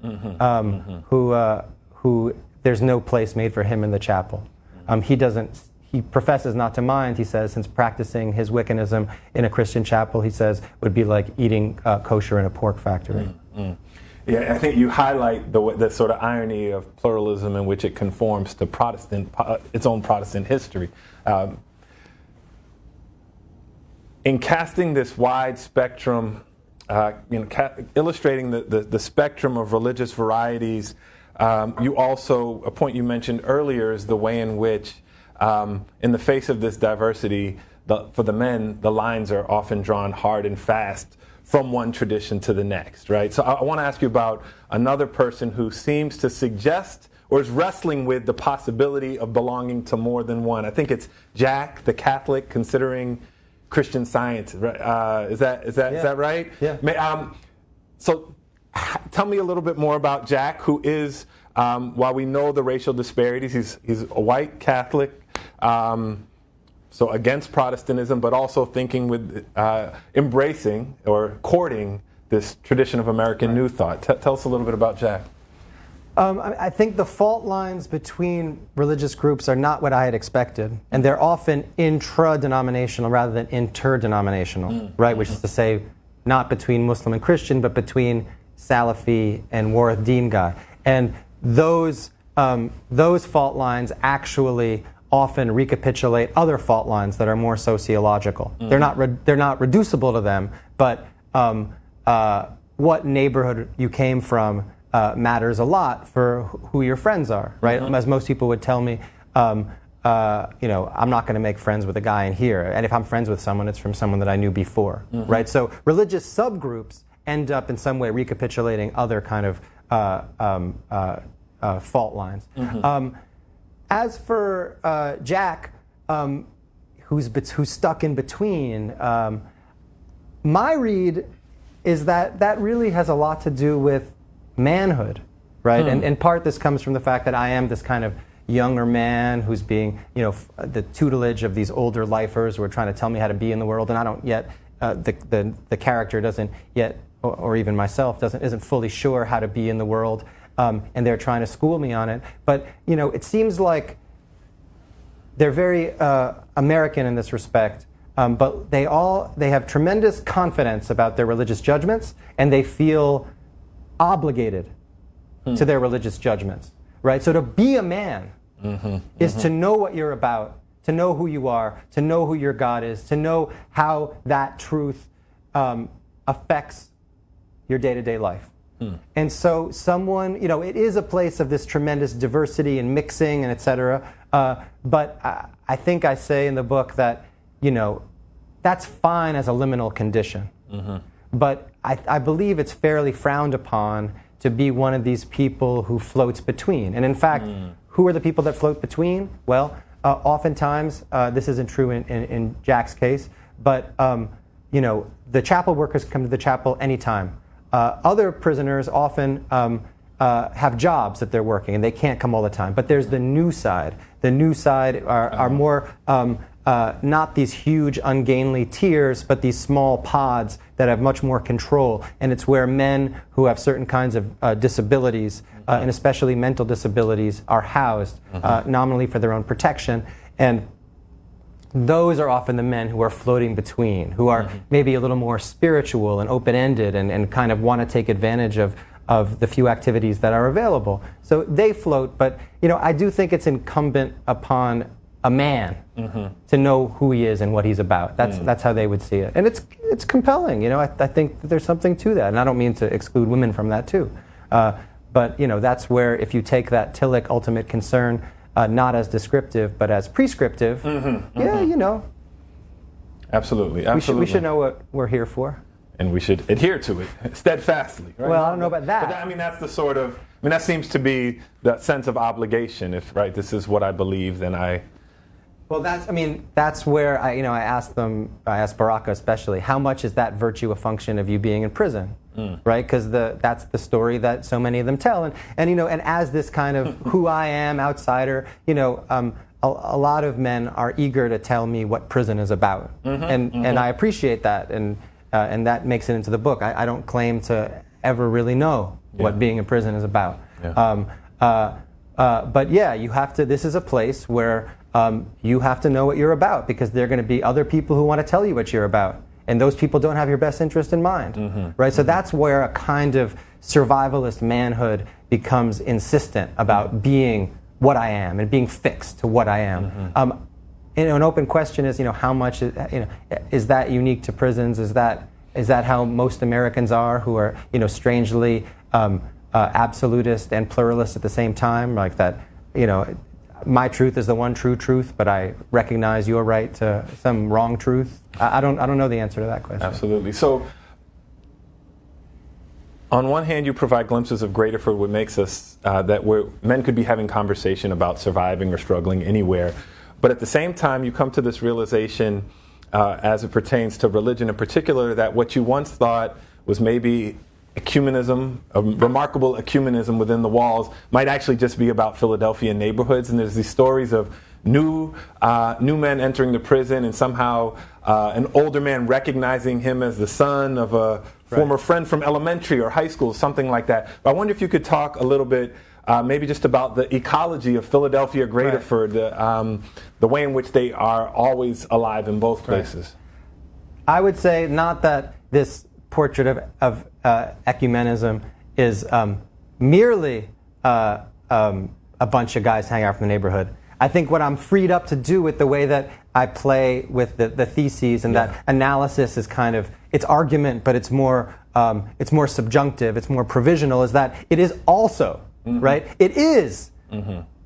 who there's no place made for him in the chapel. He professes not to mind, he says, since practicing his Wiccanism in a Christian chapel, he says, would be like eating kosher in a pork factory. Yeah, I think you highlight the sort of irony of pluralism in which it conforms to its own Protestant history. In casting this wide spectrum, illustrating the spectrum of religious varieties, you also, a point you mentioned earlier is the way in which, in the face of this diversity, for the men, the lines are often drawn hard and fast from one tradition to the next, right? So I want to ask you about another person who seems to suggest or is wrestling with the possibility of belonging to more than one. I think it's Jack, the Catholic, considering Christian Science. Is that right? Yeah. So tell me a little bit more about Jack, who is, while we know the racial disparities, he's a white Catholic, so against Protestantism, but also thinking with embracing or courting this tradition of American New Thought. Tell us a little bit about Jack. I think the fault lines between religious groups are not what I had expected, and they're often intra-denominational rather than inter-denominational, right? Which is to say, not between Muslim and Christian, but between Salafi and Warith Deen guy. And those fault lines actually often recapitulate other fault lines that are more sociological. They're not reducible to them, but what neighborhood you came from matters a lot for who your friends are, right? As most people would tell me, I'm not going to make friends with a guy in here, and if I'm friends with someone, it's from someone that I knew before, right? So religious subgroups end up in some way recapitulating other kind of fault lines. As for Jack, who's stuck in between, my read is that really has a lot to do with manhood, right? And in part this comes from the fact that I am this kind of younger man who's being, the tutelage of these older lifers who are trying to tell me how to be in the world, and I don't yet, the character doesn't yet, or even myself isn't fully sure how to be in the world. And they're trying to school me on it. But, it seems like they're very American in this respect, but they have tremendous confidence about their religious judgments, and they feel obligated to their religious judgments, right? So to be a man is to know what you're about, to know who you are, to know who your God is, to know how that truth affects your day-to-day life. And so someone, it is a place of this tremendous diversity and mixing and et cetera. But I think I say in the book that, that's fine as a liminal condition. But I believe it's fairly frowned upon to be one of these people who floats between. And in fact, who are the people that float between? Well, oftentimes, this isn't true in Jack's case, but the chapel workers come to the chapel anytime. Other prisoners often have jobs that they're working, and they can't come all the time. But there's the new side. The new side are more not these huge, ungainly tiers, but these small pods that have much more control. And it's where men who have certain kinds of disabilities, and especially mental disabilities, are housed, nominally for their own protection. And those are often the men who are floating between, who are maybe a little more spiritual and open-ended and kind of want to take advantage of the few activities that are available. So they float, but I do think it's incumbent upon a man to know who he is and what he's about. That's how they would see it. And it's compelling. I think that there's something to that. And I don't mean to exclude women from that too. But that's where, if you take that Tillich ultimate concern not as descriptive but as prescriptive, Absolutely. We should know what we're here for. And we should adhere to it steadfastly. Right? Well, I don't know about that. But that's the sort of, that seems to be that sense of obligation. If, this is what I believe, then I... Well, that's where I asked Baraka especially, how much is that virtue a function of you being in prison, right? Because that's the story that so many of them tell, and as this kind of who I am outsider, a lot of men are eager to tell me what prison is about, and I appreciate that, and that makes it into the book. I don't claim to ever really know what being in prison is about, but you have to. This is a place where you have to know what you're about, because there are going to be other people who want to tell you what you're about, and those people don't have your best interest in mind, right? So that's where a kind of survivalist manhood becomes insistent about being what I am and being fixed to what I am. An open question is, how much is that unique to prisons? Is that how most Americans are, who are strangely absolutist and pluralist at the same time, like that? My truth is the one true truth, but I recognize your right to some wrong truth. I don't know the answer to that question. Absolutely. So, on one hand, you provide glimpses of Graterford, what makes us that where men could be having conversation about surviving or struggling anywhere, but at the same time, you come to this realization, as it pertains to religion in particular, that what you once thought was maybe ecumenism, a remarkable ecumenism within the walls, might actually just be about Philadelphia neighborhoods. And there's these stories of new men entering the prison, and somehow an older man recognizing him as the son of a former friend from elementary or high school, something like that. But I wonder if you could talk a little bit maybe just about the ecology of Philadelphia, Graterford, the way in which they are always alive in both places. I would say not that this portrait of ecumenism is merely a bunch of guys hanging out from the neighborhood. I think what I'm freed up to do with the way that I play with the theses and that analysis is kind of, it's argument, but it's more subjunctive, it's more provisional, is that it is also, right? It is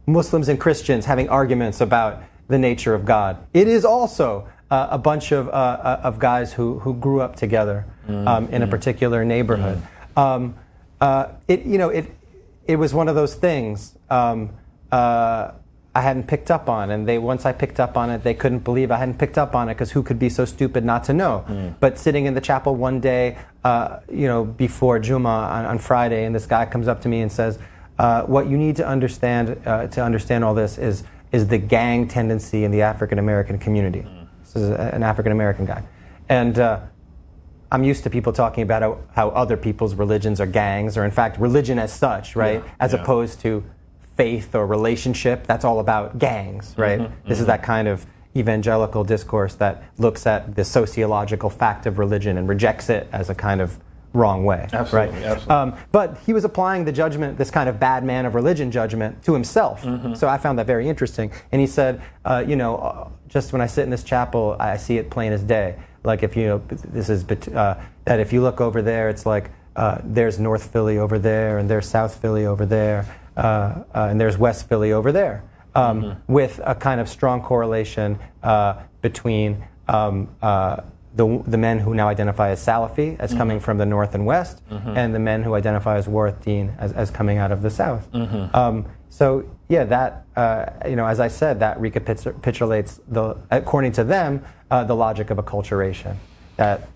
Muslims and Christians having arguments about the nature of God. It is also a bunch of guys who grew up together in a particular neighborhood. It was one of those things I hadn't picked up on, and once I picked up on it, they couldn't believe I hadn't picked up on it, because who could be so stupid not to know? But sitting in the chapel one day, before Jummah on Friday, and this guy comes up to me and says, "What you need to understand all this is the gang tendency in the African American community." This is an African American guy, and I'm used to people talking about how other people's religions are gangs, or in fact religion as such, right? As opposed to faith or relationship. That's all about gangs, right? This is that kind of evangelical discourse that looks at the sociological fact of religion and rejects it as a kind of wrong way. Absolutely, right? absolutely. But he was applying the judgment, this kind of bad man of religion judgment, to himself. So I found that very interesting. And he said, just when I sit in this chapel, I see it plain as day. Like if that if you look over there, it's like there's North Philly over there, and there's South Philly over there, and there's West Philly over there, with a kind of strong correlation between the men who now identify as Salafi, as coming from the North and West, and the men who identify as Warathin as coming out of the South. So yeah, that, as I said, that recapitulates, according to them, the logic of acculturation. That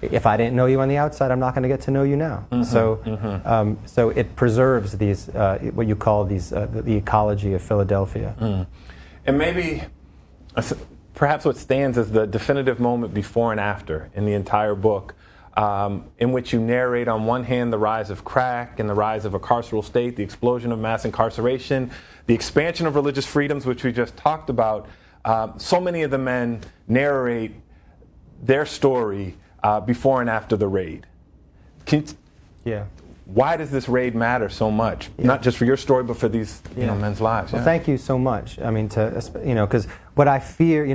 if I didn't know you on the outside, I'm not going to get to know you now. So it preserves these, what you call these, the ecology of Philadelphia. And maybe, perhaps what stands as the definitive moment before and after in the entire book, in which you narrate on one hand the rise of crack and the rise of a carceral state, the explosion of mass incarceration, the expansion of religious freedoms, which we just talked about. So many of the men narrate their story before and after the raid. Why does this raid matter so much? Not just for your story, but for these men's lives. Well, thank you so much. I mean, because what I fear,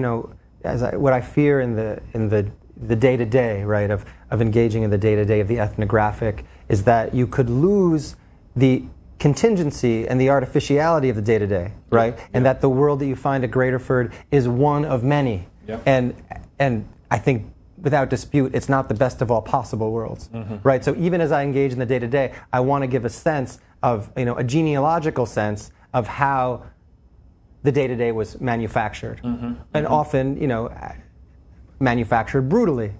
what I fear in the day-to-day, right, of engaging in the day-to-day of the ethnographic, is that you could lose the contingency and the artificiality of the day-to-day, right? And that the world that you find at Graterford is one of many. And I think, without dispute, it's not the best of all possible worlds, right? So even as I engage in the day-to-day, I want to give a sense of, a genealogical sense of how the day-to-day was manufactured, and often, manufactured brutally.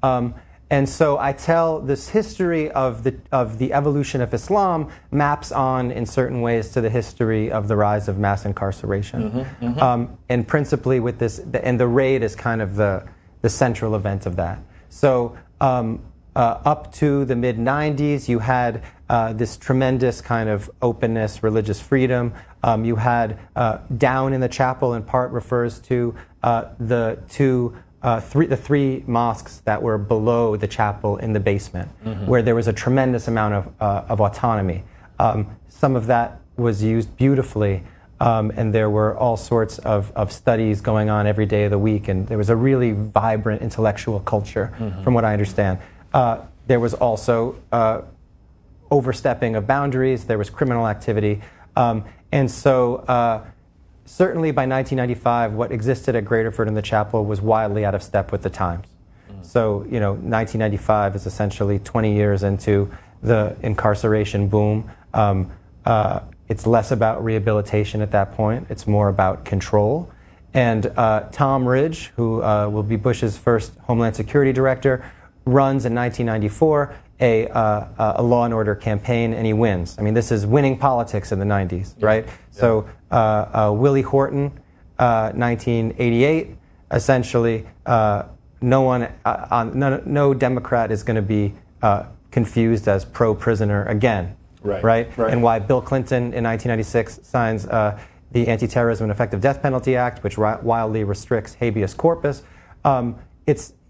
And so I tell this history of the evolution of Islam maps on in certain ways to the history of the rise of mass incarceration, and principally with this, and the raid is kind of the central event of that. So up to the mid-90s, you had this tremendous kind of openness, religious freedom. You had down in the chapel, in part, refers to the three mosques that were below the chapel in the basement, where there was a tremendous amount of autonomy. Some of that was used beautifully. And there were all sorts of studies going on every day of the week, and there was a really vibrant intellectual culture, from what I understand. There was also overstepping of boundaries, there was criminal activity, and so certainly by 1995, what existed at Graterford in the chapel was wildly out of step with the times. So, 1995 is essentially 20 years into the incarceration boom. It's less about rehabilitation at that point. It's more about control. And Tom Ridge, who will be Bush's first Homeland Security Director, runs in 1994 a law and order campaign, and he wins. I mean, this is winning politics in the 90s, right? So Willie Horton, 1988, essentially no Democrat is going to be confused as pro-prisoner again. Right? And why Bill Clinton in 1996 signs the Anti-Terrorism and Effective Death Penalty Act, which wildly restricts habeas corpus.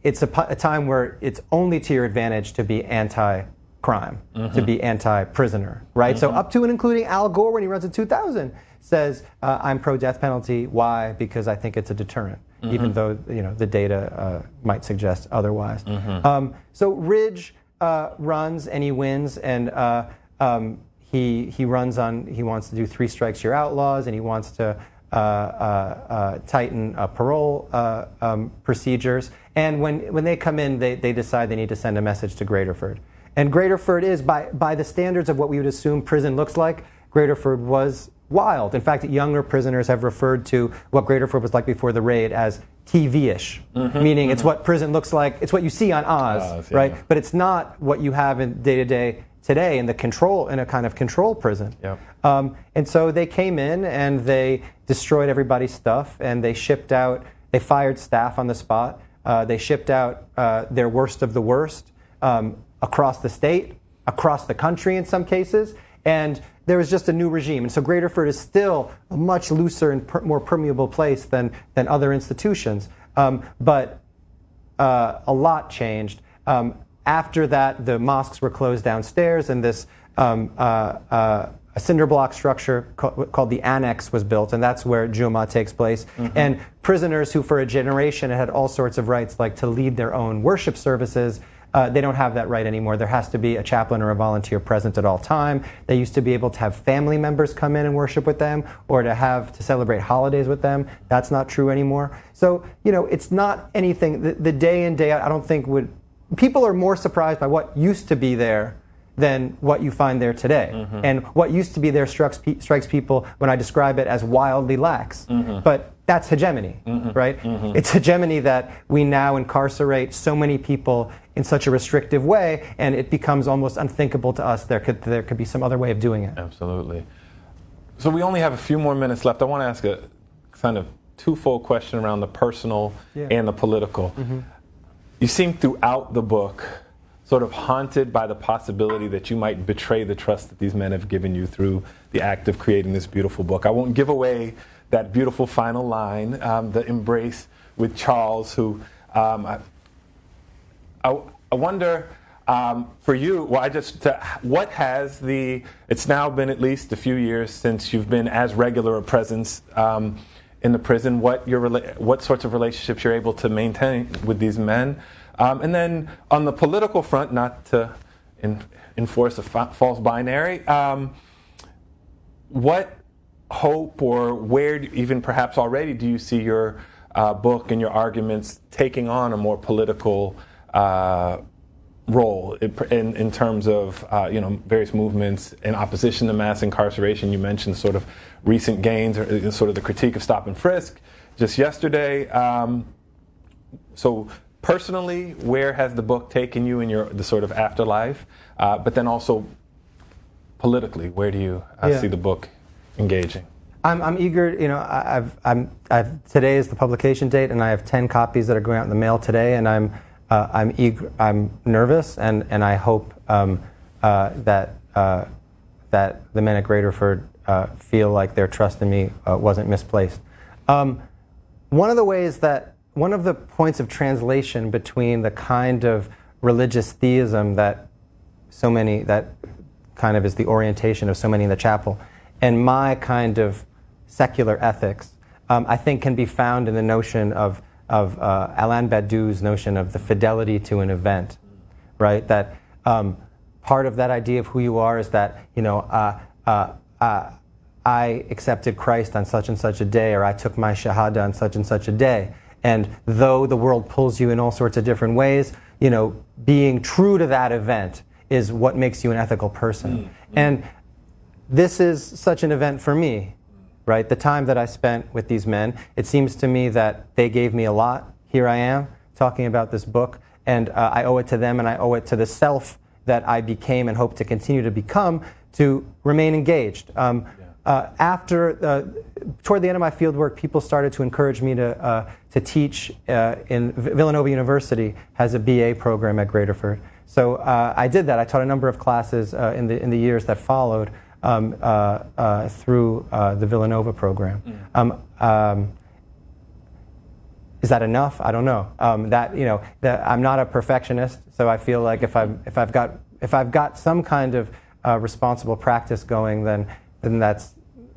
It's a time where it's only to your advantage to be anti-crime, to be anti-prisoner, right? So up to and including Al Gore, when he runs in 2000, says, I'm pro-death penalty. Why? Because I think it's a deterrent, even though the data might suggest otherwise. So Ridge runs and he wins, and he runs on, he wants to do 3 strikes you're outlaws, and he wants to tighten parole procedures. And when they come in, they decide they need to send a message to Graterford. And Graterford is, by the standards of what we would assume prison looks like, Graterford was wild. In fact, younger prisoners have referred to what Graterford was like before the raid as TV-ish, meaning it's what prison looks like, it's what you see on Oz, right? But it's not what you have in day-to-day today in a kind of control prison. And so they came in and they destroyed everybody's stuff, and they fired staff on the spot. They shipped out their worst of the worst across the state, across the country in some cases, and there was just a new regime. And so Graterford is still a much looser and more permeable place than other institutions. But a lot changed. After that, the mosques were closed downstairs, and this a cinder block structure called the Annex was built, and that's where Jumu'ah takes place. And prisoners who for a generation had all sorts of rights, like to lead their own worship services, they don't have that right anymore. There has to be a chaplain or a volunteer present at all time. They used to be able to have family members come in and worship with them, or to celebrate holidays with them. That's not true anymore. So, it's not anything, the day in, day out, I don't think people are more surprised by what used to be there than what you find there today. And what used to be there strikes people when I describe it as wildly lax. But that's hegemony, right? It's hegemony that we now incarcerate so many people in such a restrictive way, and it becomes almost unthinkable to us there could be some other way of doing it. Absolutely. So we only have a few more minutes left. I want to ask a kind of twofold question around the personal and the political. You seem throughout the book sort of haunted by the possibility that you might betray the trust that these men have given you through the act of creating this beautiful book. I won't give away that beautiful final line, the embrace with Charles, who I wonder for you, what has it's now been at least a few years since you've been as regular a presence in the prison, what sorts of relationships you're able to maintain with these men. And then on the political front, not to enforce a false binary, what hope or where, even perhaps already, do you see your book and your arguments taking on a more political role in terms of various movements in opposition to mass incarceration? You mentioned sort of recent gains or sort of the critique of stop and frisk just yesterday. So personally, where has the book taken you in the sort of afterlife? But then also politically, where do you see the book engaging? I'm eager. Today is the publication date, and I have 10 copies that are going out in the mail today, and I'm eager. I'm nervous, and I hope that the men at Graterford feel like their trust in me wasn't misplaced. One of the points of translation between the kind of religious theism that kind of is the orientation of so many in the chapel, and my kind of secular ethics, I think can be found in the notion of Alain Badiou's notion of the fidelity to an event, right? That part of that idea of who you are is that, I accepted Christ on such and such a day, or I took my shahada on such and such a day. And though the world pulls you in all sorts of different ways, being true to that event is what makes you an ethical person. And this is such an event for me, right? The time that I spent with these men, it seems to me that they gave me a lot. Here I am talking about this book, and I owe it to them, and I owe it to the self that I became and hope to continue to become to remain engaged. Toward the end of my fieldwork, people started to encourage me to teach in Villanova University has a BA program at Graterford. So I did that. I taught a number of classes in the years that followed through the Villanova program. Is that enough? I don't know. I'm not a perfectionist, so I feel like if I've got some kind of responsible practice going, then that's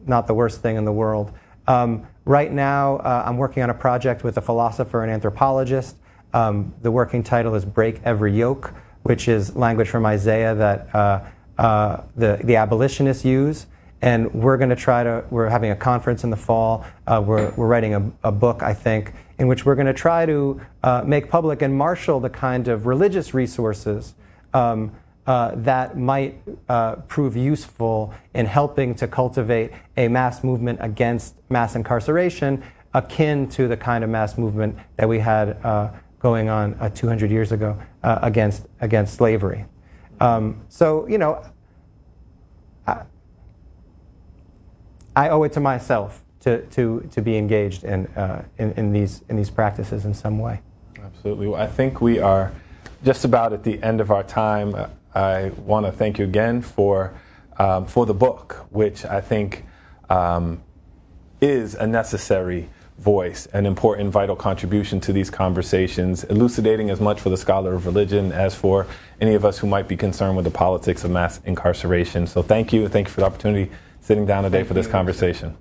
not the worst thing in the world. Right now, I'm working on a project with a philosopher and anthropologist. The working title is "Break Every Yoke," which is language from Isaiah that the abolitionists use. And we're having a conference in the fall. We're writing a book, I think, in which we're going to try to make public and marshal the kind of religious resources that might prove useful in helping to cultivate a mass movement against mass incarceration, akin to the kind of mass movement that we had going on 200 years ago against slavery. I owe it to myself to be engaged in these practices in some way. Absolutely. Well, I think we are just about at the end of our time. I want to thank you again for the book, which I think is a necessary voice, an important, vital contribution to these conversations, elucidating as much for the scholar of religion as for any of us who might be concerned with the politics of mass incarceration. So thank you for the opportunity sitting down today for this conversation.